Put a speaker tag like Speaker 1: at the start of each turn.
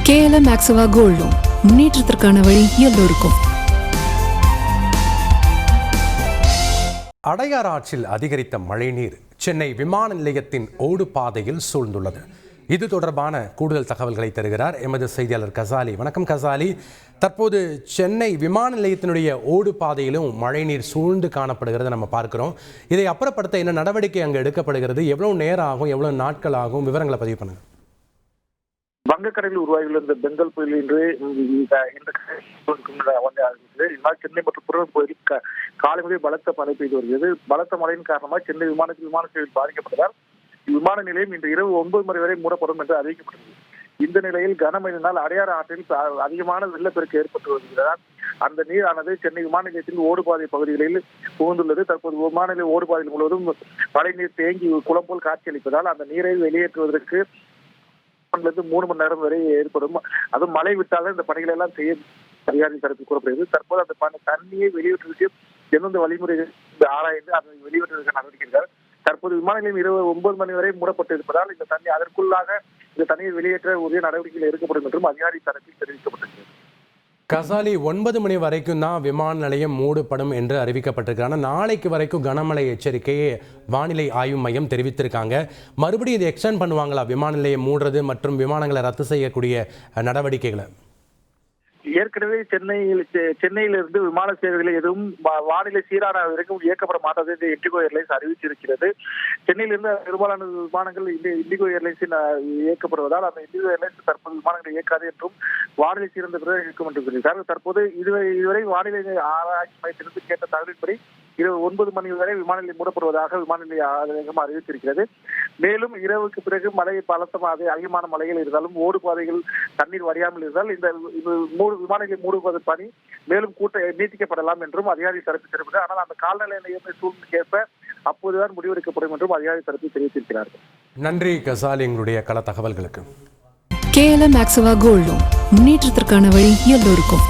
Speaker 1: KLM Maxava Gold Loan முன்னேற்றத்திற்கான வழி எல்லோருக்கும்.
Speaker 2: அடையாறு ஆற்றில் அதிகரித்த மழைநீர் சென்னை விமான நிலையத்தின் ஓடு பாதையில் சூழ்ந்துள்ளது. இது தொடர்பான கூடுதல் தகவல்களை தருகிறார் எமது செய்தியாளர் கசாலி. வணக்கம் கசாலி. தற்போது சென்னை விமான நிலையத்தினுடைய ஓடு பாதையிலும் மழைநீர் சூழ்ந்து காணப்படுகிறது நம்ம பார்க்கிறோம். இதை அப்புறப்படுத்த என்ன நடவடிக்கை அங்கு எடுக்கப்படுகிறது? எவ்வளவு நேரம் ஆகும், எவ்வளவு நாட்கள் ஆகும்? விவரங்களை பதிவு பண்ணுங்க.
Speaker 3: வங்கக்கடலில் உருவாகியுள்ள இந்த பெங்கல் புயல் இன்று இதனால் சென்னை மற்றும் புறநகர் பகுதியில் காலை முதல் பலத்த மழை பெய்து வருகிறது. பலத்த மழையின் காரணமாக சென்னை விமான சேவை பாதிக்கப்பட்டதால் விமான நிலையம் இன்று இரவு 9 மணி வரை மூடப்படும் என்று அறிவிக்கப்பட்டது. இந்த நிலையில் கனமழையினால் அடையாறு ஆற்றில் அதிகமான வெள்ளப்பெருக்கு ஏற்பட்டு வருகிறதால் அந்த நீரானது சென்னை விமான நிலையத்தில் ஓடுபாதை பகுதிகளில் புகுந்துள்ளது. தற்போது விமான நிலைய ஓடுபாதையில் முழுவதும் மழைநீர் தேங்கி குளம் போல் காட்சியளிப்பதால் அந்த நீரை வெளியேற்றுவதற்கு 3 மணி நேரம் வரை ஏற்படும். அதுவும் மழை விட்டாலும் இந்த பணிகளை எல்லாம் செய்ய அதிகாரி தரப்பில் கூறப்படுகிறது. தற்போது அந்த தண்ணியை வெளியேற்றுவதற்கு எந்தெந்த வழிமுறைகள் ஆராய்ந்து அதை வெளியேற்றுவதற்கு நடவடிக்கைகள். தற்போது விமான நிலையம் இரவு 9 மணி வரை மூடப்பட்டு இருப்பதால் இந்த தண்ணி அதற்குள்ளாக இந்த தண்ணியை வெளியேற்ற உரிய நடவடிக்கைகள் எடுக்கப்படும் என்றும் அதிகாரி தரப்பில் தெரிவிக்கப்பட்டிருக்கிறது.
Speaker 2: கசாலி, 9 மணி வரைக்கும் தான் விமான நிலையம் மூடப்படும் என்று அறிவிக்கப்பட்டிருக்காங்க. நாளைக்கு வரைக்கும் கனமழை எச்சரிக்கையை வானிலை ஆய்வு மையம் தெரிவித்திருக்காங்க. மறுபடியும் இதை எக்ஸ்டெண்ட் பண்ணுவாங்களா? விமான நிலையம் மூடுறது மற்றும் விமானங்களை ரத்து செய்யக்கூடிய நடவடிக்கைகளை
Speaker 3: ஏற்கனவே சென்னையிலிருந்து விமான சேவைகளை எதுவும் வானிலை சீரான வரைக்கும் இயக்கப்பட மாட்டாது என்று இண்டிகோ ஏர்லைன்ஸ் அறிவிச்சிருக்கிறது. சென்னையிலிருந்து பெரும்பாலான விமானங்கள் இண்டிகோ ஏர்லைன்ஸின் இயக்கப்படுவதால் அந்த இண்டிகோ ஏர்லைன்ஸ் தற்போது விமானங்களை இயக்காது என்றும் வானிலை சீர்ந்த பிறகு இருக்கும் என்று கூறியிருக்கிறார். தற்போது இதுவரை வானிலை ஆராய்ச்சி மையத்திலிருந்து கேட்ட தகவலின்படி இரவு 9 மணி வரை விமான நிலையம் மூடப்படுவதாக விமான நிலைய ஆணையகம் அறிவித்திருக்கிறது. மேலும் இரவுக்கு பிறகு மழை பலத்தமாக அதிகமான மழைகள் இருந்தாலும் ஓடு பாதைகள் தண்ணீர் வடியாமல் இருந்தால் இந்த விமான நிலையம் மூடுவது பணி மேலும் நீட்டிக்கப்படலாம் என்றும் அதிகாரி தரப்பு தெரிவித்தது. ஆனால் அந்த கால்நிலை நிலைமை சூழ்நிலைக்கேற்ப அப்போதுதான் முடிவெடுக்கப்படும் என்றும் அதிகாரி தரப்பில் தெரிவித்திருக்கிறார்கள்.
Speaker 2: நன்றி கசாலி, எங்களுடைய கள தகவல்களுக்கு.
Speaker 1: KLM Maxava Gold Loan முன்னேற்றத்திற்கான வழி எல்லோருக்கும்.